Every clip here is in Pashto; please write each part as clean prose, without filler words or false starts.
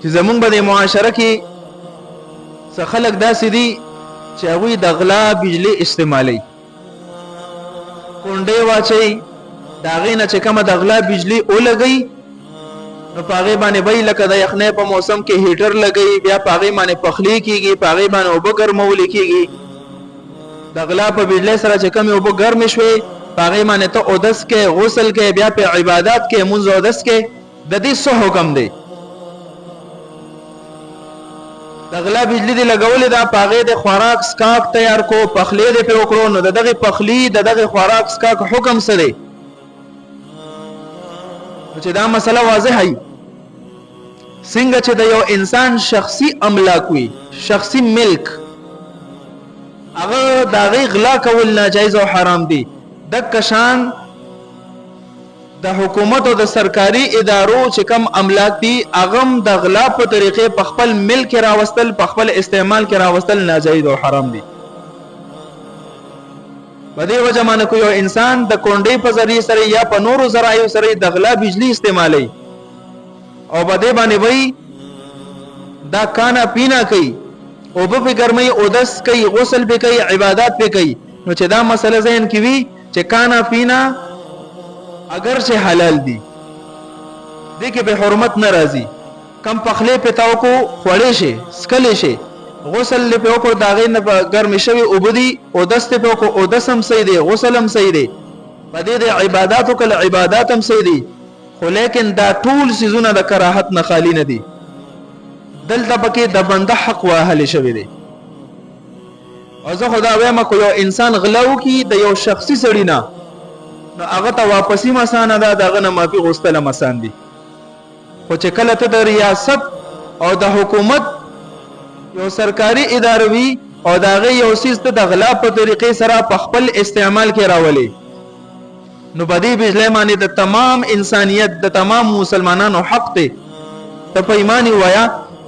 چې زمونږ به د معاشره کې څه خلک داسې دي چې هغوی د غلا بجلی استعمالوي، کونډې واچوي، د هغې نه چې کومه د غلا بجلی ولګوي نو په هغې باندې به لکه د یخنۍ په موسم کې هیټر لګوي، بیا په هغې باندې پخلی کېږي، په هغې باندې اوبه ګرمولې کېږي. د غلا په بجلی سره چې کومې اوبه ګرمې شوې په هغې باندې ته اودس کې غسل کې بیا په عبادات کې مونځ اودس کې، د دې څه حکم دی؟ د غلا بجلی دی لګولې ده، په هغې د خوراک سکاک تیار کو، پخلی دی پرې وکړو، نو د دغې پخلی د دغې خوراک سکاک حکم څه دی؟ چې دا مسله واضحه وي. څنګه چې د یو انسان شخصي املاک وي، شخصي ملک، هغه د هغې غلا کول ناجایز او حرام دي، دک شان د حکومت او د سرکاري ادارو چې کم املاک دي هغه د غلا په طریقې په خپل ملک راوستل، په خپل استعمال کې راوستل ناجایز او حرام دي. په دې وجه باندې کو یو انسان د کونډې په ذریعه سره یا په نورو ذرایعو سره د غلا بجلی استعمالوي او په دې باندې وایي دا کانا پینا کوي، اوبه په ګرمۍ اودس کوي، غسل په کوي، عبادات په کوي، نو چې دا مسله ذهن کې وي چې کانا پینا اگر چې حلال دي دې کې به حرمت ناراضي، کم پخلې په تاو کو خوړې شي، سکلې شي، غسل په وکړو داغې نه ګرمې شوی اوبدي اودس په وکړو، اودس هم صحیح دی، غسل هم صحیح دی، په دې د عباداتو کله عبادت هم صحیح دي، خو لیکن دا ټول سيزونه د کراهت نه خالی نه دي. دلته پکې د بنده حق واهل شوی دی. او زه خدا وایم کو یو انسان غلاو کی د یو شخصي سړی نه نو هغه ته واپسی مسانه ده، دغه نه معافي غوښتل مسان دي. خو چې کله ته د ریاست او د حکومت یو سرکاري اداره وي او دغه یو سیس ته د غلا په طریقې سره په خپل استعمال کې راولي نو بدی بجلی باندې د تمام انسانیت د تمام مسلمانانو حق دی. ته په ایمان وایا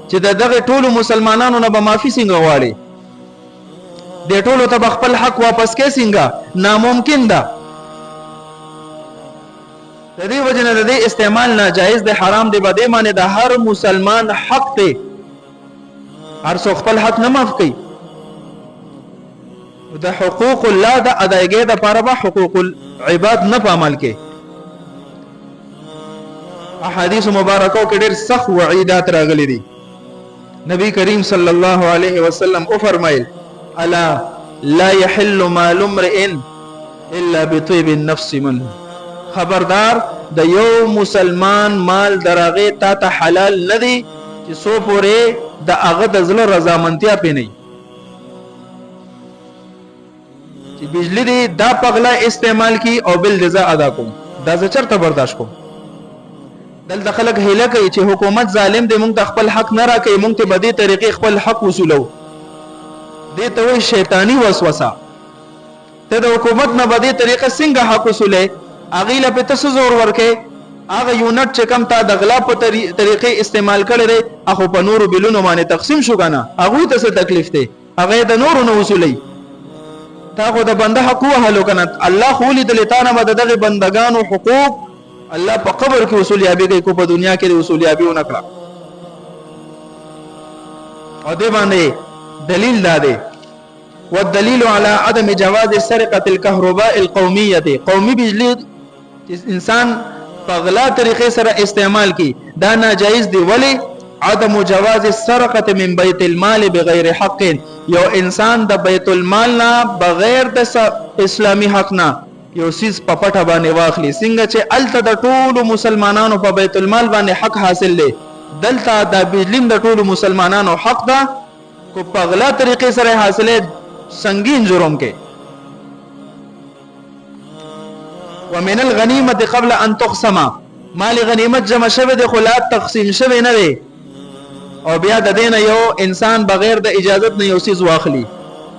چې دغه ټولو مسلمانانو نه به معافي څنګه غواړي؟ د ټولو ته خپل حق واپس کې څنګه ناممکن ده. د دې وجه نه د دې استعمال ناجایز دی، حرام دی. بده معنی د هر مسلمان حق دی، هر څوک خپل حق نه معاف کوي. د حقوق الله د ادایګۍ د لپاره به حقوق العباد نه په عمل کې. احادیث مبارکو کې ډېر سخت وعیدات راغلي دي. نبی کریم صلی الله علیه وسلم او فرمایل الا لا يحل مال امرئ الا بطيب النفس منه. خبردار د یو مسلمان مال دراغه تا ته حلال ندی چې سو پوره د هغه د زړه رضامندیا پې نه چې بجلی دی دا پغلا استعمال کی او بل جزا ادا کوم، دا زه چرته برداشت کوم. دلته خلک هیله کوي چې حکومت ظالم دی، مونږ ته خپل حق نه راکوي، مونږ ته بدی طریقې خپل حق وصولو. دې ته وایي شیطانی وسوسه. ته د حکومت نه بدی طریقې څنګه حق وصولې؟ هغې له په ته زور ورکې؟ هغه یونټ چې کم تا د غلا په طریقې استعمال کړی دی هغه په نورو بلونو باندې تقسیم شو که نه؟ هغوی ته څه تکلیف دی؟ هغه د نورو نه وصولوي. تا خو د بنده حق ووهلو که نه؟ الله خو ولیدلې تا نه به د دغې بندګانو حقوق الله په قبر کې وصولیابي کوي، کو په دنیا کې د وصولیابي ونه کړه. او دې باندې دلیل دا دی والدلیل على عدم جواز سرقة الكهرباء القومية. قومي بجلی انسان په غلا طریقې سره استعمال کی دا ناجایز دی. ولی عدم جواز السرقة من بيت المال بغیر حق. یو انسان د بیت المال نه بغیر د اسلامی حق نه یو سیز په پټه باندې واخلي. څنګه چې الته د ټولو مسلمانانو په بیت المال باندې حق حاصل دی، دلته د بجلیم د ټولو مسلمانانو حق ده، کو په غلا طریقې سره حاصله سنگین جرم کې. ومن الغنیمه قبل ان تقسم. مال غنیمت جمع شوه د خلات تقسیم شوه نه دی او بیا د دین یو انسان بغیر د اجازت نه یو سیز واخلي،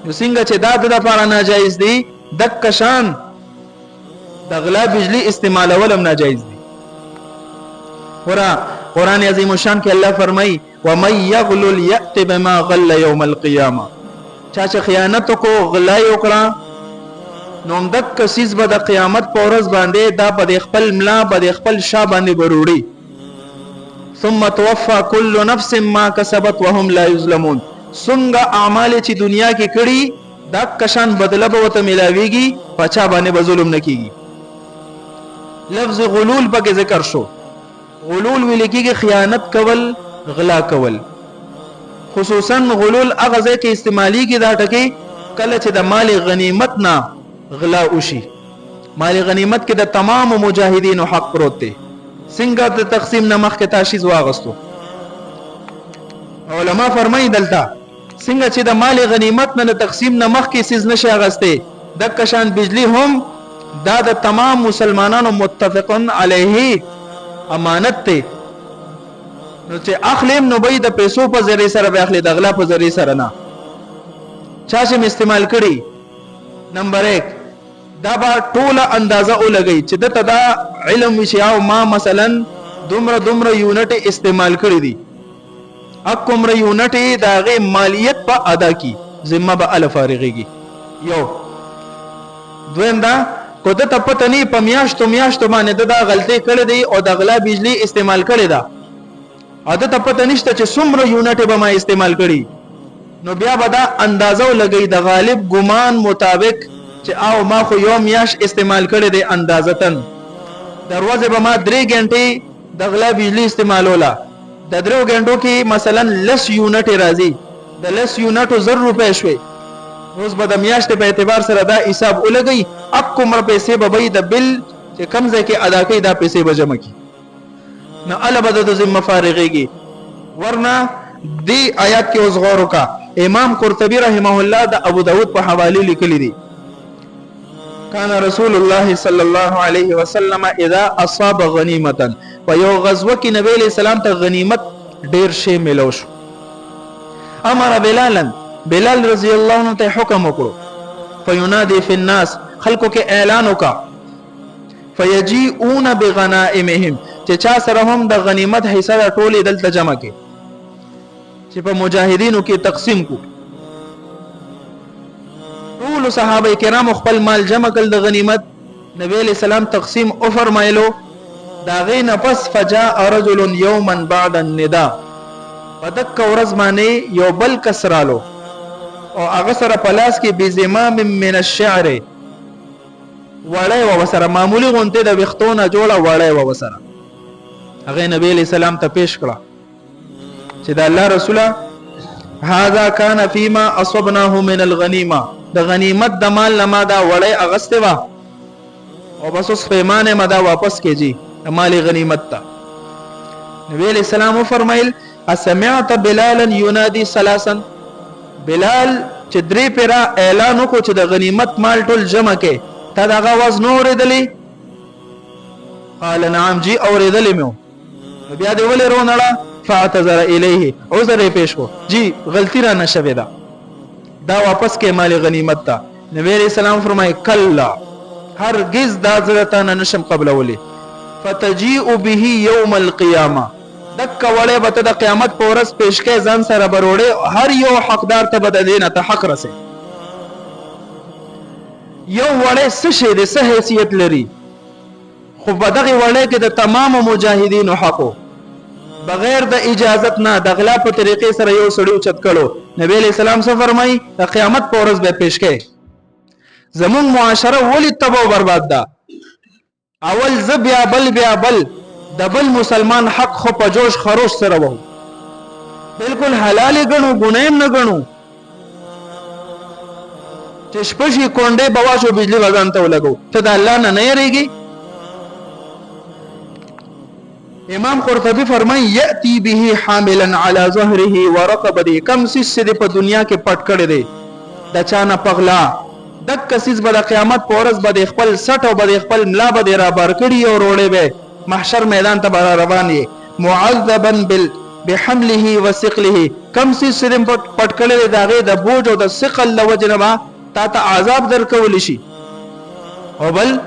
نو څنګه چې دا د لپاره ناجایز دی دک کشان د غلا بجلی استعمال ولم ناجایز دی. قرآن عظیم الشان کې الله فرمای ومن یغلل یأت بما غل یوم القیامه. چا چې خیانت کو غلا وکړه نو دک سیز به د قیامت په ورځ باندې دا په خپل ملا په خپل شا باندې بروړي. ثم توفى كل نفس ما كسبت وهم لا يظلمون. څنګه اعمال چې دنیا کې کړي دا کشان بدله به وته ملاويږي، پچا باندې به ظلم نکېږي. لفظ غلول پکې ذکر شو. غلول ویل کېږي خیانت کول، غلا کول. خصوصا غلول هغه ځای کې استعماليږي دا ټکی کله چې د مال غنیمت نه غلا وشي. مال غنیمت کې د تمام مجاهدینو حق پروت دی. څنګه د تقسیم نه مخکې تاشیز واغستو. علما فرمایي دلته څنګه چې د مال غنیمت نه تقسیم نه مخکې سیز نشي اغسته، د کشان بجلی هم دا د تمام مسلمانانو متفقن علیه امانت ته. نو چې اخلیم نو به د پیسو په ذریعہ سره به اخلي، د غلا په ذریعہ سره نه. چا چې استعمال کړي نمبر 1 دا با ټوله اندازه ولګي چې د تدا علم وشي او ما مثلا دومره یونټ استعمال کړی دي، اکمره یونټ دا غي مالیت په ادا کی ذمہ به ال فارغيږي. یو دویم دا کو ته پته نه پمیاشتو باندې دا غلطي کړې دي او د غلا بجلی استعمال کړي دا عادت پته نشته چې څومره یونټ به ما استعمال کړي، نو بیا به دا اندازه ولګي د غالب ګمان مطابق چې او ما خو یو میاش استعمال کړي دي اندازتن. دروازه به ما 3 غنټې د غلا بجلی استعمالولا، د 3 غنټو کې مثلا لس یونټ راځي، د لس یونټو 1000 روپے شوي. اوس به د میاشتې په اعتبار سره دا حساب ولګي، اب کومره پیسې به وي د بل چې کم ځای کې ادا کوي دا پیسې به جمع کی، نه ال به د ذمہ فارغيږي. ورنه دی آیات کې اوس غور وکا. امام قرطبي رحمه الله د ابو داود په حواله لیکلي دي کان رسول الله صلی الله علیه وسلم اذا اصاب غنیمه، په یو غزوه کې نبی علیہ السلام ته غنیمت ډیر شی ملو شو. امر بلال رضی الله عنه ته حکم وکړو فینادی فی الناس، خلکو کې اعلان وکا فیجیئون بغنائمهم، چې چا سره هم د غنیمت حصہ ټولې دلته جمع کې چې په مجاهدینو کې تقسیم کو. ټول صحابه کرام خپل مال جمع کړ د غنیمت، نبی علیہ السلام تقسیم او فرمایلو. دا غین پس فجاء رجل یوما بعد النداء، پدک ورځ باندې یو بل کسرالو او هغه سره پلاس کې بزمام من الشعر، وړای و وسره معمولی غونته د وختونه جوړه وړای و وسره. هغه نبی علیہ السلام ته پیش کړه چې دا الله رسوله هذا كان فيما اصبناه من الغنيمه، د غنیمت د مال لما دا وړای اغسته وا او بس اوس پیمانه مدا واپس کیږي مال غنیمت ته. نبی علیہ السلام فرمایل اسمعت بلالا ينادي ثلاثا، بلال چې درې پیرا اعلان وکړو چې د غنیمت مال ټول جمع کې، تا دا غواز نو اوریدلی؟ قال نعم جی اوریدلی مې. بیا دې ولې رونړه؟ فاعتذر الیه، عذر پیش کو جی غلطی را نشوي دا واپس کې مال غنیمت ته. نبی علیہ السلام فرمای کلا هرگز دا زړه نشم قبلولی، فتجیء به یوم القیامه، دک وړې به د قیامت په ورځ پیش کې ځان سره بروړې، هر یو حقدار ته بد دینه ته حق رسې. یو وړې څه شي د څه حیثیت لري، خو په دغه وړې کې د تمام مجاهدینو حقو بغیر د اجازت نه د غلا په طریقې سره یو سړی اوچت کړو. نبی علیہ السلام څه فرمایي؟ د قیامت په ورځ به پیش کې. زمون معاشره ولی تباہ برباد ده، اول ز بیا بل د بل مسلمان حق خو په جوش خروش سره وو، بالکل حلال غنو ګنایم نه غنو چې شپشي کونډه بواشو بجلی وزن ته ولګو. ته د الله نه یریږي؟ امام قرطبی فرمای یاتی به حاملا علی ظهره ورقبته، کم سیس دې په دنیا کې پټ کړي دي د چانه پغلا، دک کسیز به د قیامت په ورځ به خپل سټ او به خپل ملا به را بار کړي او روړې به محشر میدان ته بار روان یې معذبا بحمله وثقله، کم سیس دې پټ کړي دغه د بوج او د ثقل لوجنما تا ته عذاب درکول شي. او بل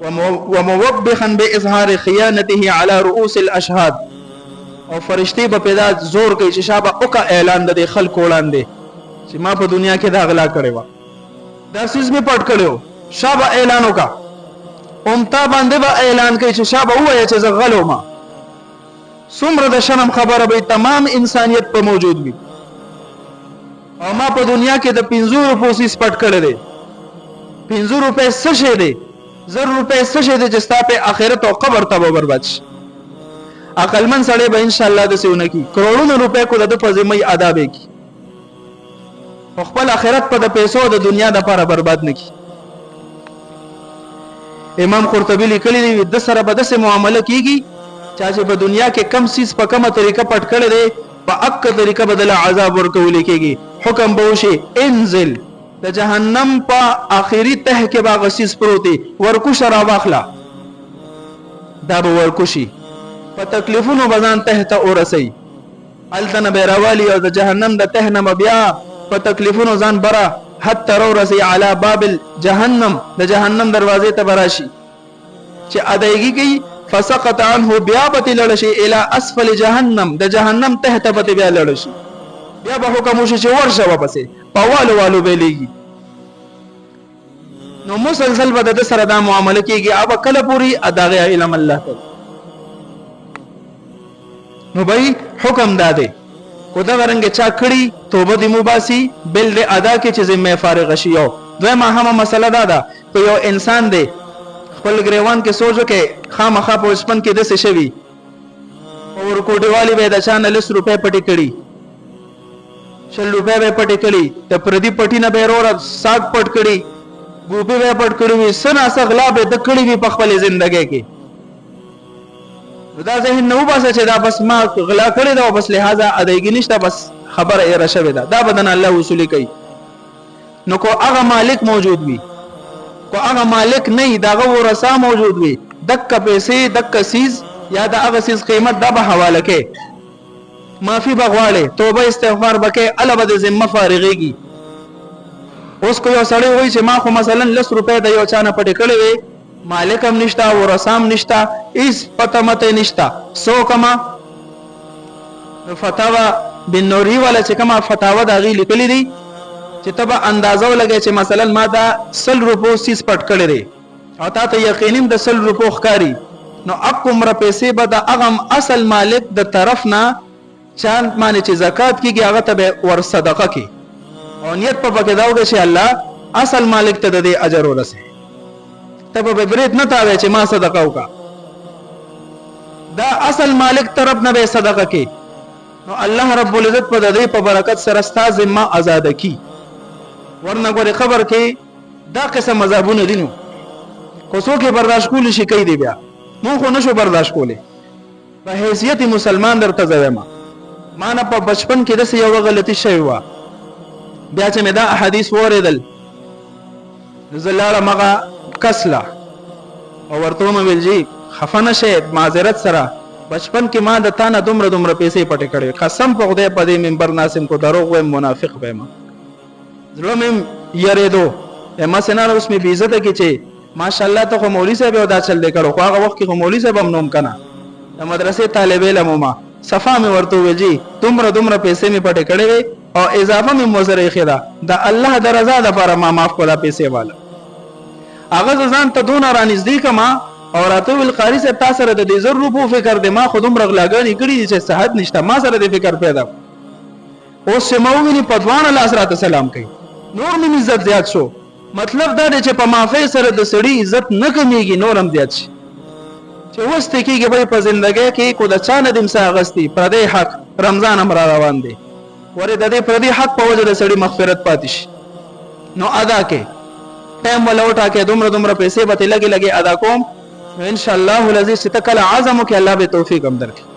وموبخا باظهار خيانته على رؤوس الاشهاد، او فرشتي به پیدا زور کوي چې شابه اوکا اعلان د خلکو وړاندې چې ما په دنیا کې دا غلا کړې و، دا سیس می پټ کړو، شابه اعلان وکا امتا باندې به اعلان کوي چې شابه وایي چې زه غلو ما، څومره د شرم خبره به تمام انسانیت په موجود وي او ما په دنیا کې د 50 روپو سیس پټ کړی دی 50 روپے څه شي دی 100 روپے څه شي دی چې ستا په آخرت او قبر ته برباد شي عقلمن سړی به ان شاء الله د سونه کی کروڑونو روپے کو د په ذمہ ادا به کی خپل آخرت په د پیسو د دنیا د لپاره برباد نکي امام قرطبي لیکلی دی د سره به د معاملې کیږي چې په دنیا کې کم سیس په کومه طریقه پټ کړي دی په اک طریقه بدل عذاب ورکول کیږي حکم به وشي انزل د جهنم په اخیری ته کې باغ سیس پروتي ورکوش را واخلا دا به ورکوشي په تکلیفونو بزان ته ته ورسي التن بیروالي او د جهنم د ته نه بیا په تکلیفونو ځان برا حتی ورسي علی باب جهنم د جهنم دروازې ته براشي چې ادایګي کوي فسقط عنه بیا بتی لړشي الى اسفل جهنم د جهنم تحت بتی بیا لړشي بیا به حکم وشي چې ورشه واپسې پوالو والو بیلېږي نو مسلسل به د سره دا معامله کیږي اب کله پوری اداغه علم الله ته نو به حکم داده کو دا رنګ چا کړي توبه دی مباسي بل دې ادا کې چې ذمہ فارغ شي یو دویمه هم مسله دا که یو انسان دی خپل گریوان کې سوچو کې خامخا په وسپن کې د څه شوی اور کوټیوالی به د چانه 100 روپے پټی کړي 100 روپے به پټی کړي ته پردي پټی نه به ورور ساګ پټ کړي ګوپی به پټ کړي وي سنا سغلا به د کړي وي په خپل ژوندۍ کې دا ذهن نو باسه چې دا بس ما غلا کړی دا بس لہذا ادایګی نشته بس خبره یې راشوي دا بدن الله وصول کوي نو کو هغه مالک موجود وي کو هغه مالک نه داغه ورثه موجود وي دک پیسې دک سیز یا دا هغه سیز قیمت دا به حواله کې معافي بغواړي توبه استغفار بکې الوبه د ذمہ فارغيږي اوس کو یو سړی وای چې ما خو مثلا 100 روپے د یو چانه پټ کړی وي مالک هم نشتا ورثام نشتا اس پته مته نشتا سو کما فتاوا بن نوری والا چې کما فتاوا دا غي لیکلي دي چې تبا اندازو لګي چې مثلا ما دا 100 روپو سیس پټ کړی دی او تا ته یقینم د 100 روپو ښکاری نو اقم را پیسې به د اغم اصل مالک د طرف نه چاند معنی چې زکات کیږي هغه ته ور صدقه کی او نیت په پکې داوږي چې الله اصل مالک ته د اجر ورسه ته به برید نه تاوي چې ما صدقه وکا دا اصل مالک طرف نه به صدقه کی نو الله رب العزت په دې په برکت سره ستا ذمہ آزاد کی ورنه غوړي خبر کې دا قسم مذهبونه دي نو کو څوک برداشت کول شي کوي دی بیا مونږ خو نشو برداشت کوله په حیثیت مسلمان درته زما ما نه په بچپن کې د یو غلطي شوی و بیا چې مې دا احادیث اوریدل زلاله مغه کسلا او ورته مې ویل جی خفنه شه معذرت سره بچپن کې ما د تانه دومره پیسې پټې کړې قسم په خدای په دې منبر ناسم کو دروغ و منافق به ما زړه مې یریدو اما سينار اوس مې بي عزت کې چې ماشاءالله ته مولوی صاحب او دا چل دې کړو خو هغه وخت کې مولوی صاحب هم نوم کنه د مدرسې طالب علم ما صفا مې ورته وجي دومره پیسې مې پټې کړې او اضافه مې موزره خدا د الله د رضا لپاره ما معاف کړه پیسې والا هغه ځان ته دون را نږدې کما او راته ول قاری صاحب تاسو سره د 1000 روپو فکر د ما خودم رغلاګانی کړی چې صحت نشته ما سره د فکر پیدا اوس سموونی په دوان الله سره سلام کوي نور مې عزت زیات شو مطلب دا دی چې په معافی سره د سړي عزت نه کمیږي نور هم زیات شي چې وسته کېږي په ژوندۍ کې کو د چا نه دم ساغستی پردې حق رمضان هم را روان دی ورې د دې پردې حق په وجه د سړي مغفرت پاتې شي نو ادا کې ټایم ولا وټا کې دومره پیسې به لګي ادا کوم ان شاء الله العزيز تکل اعظم کې الله به توفیق هم درکړي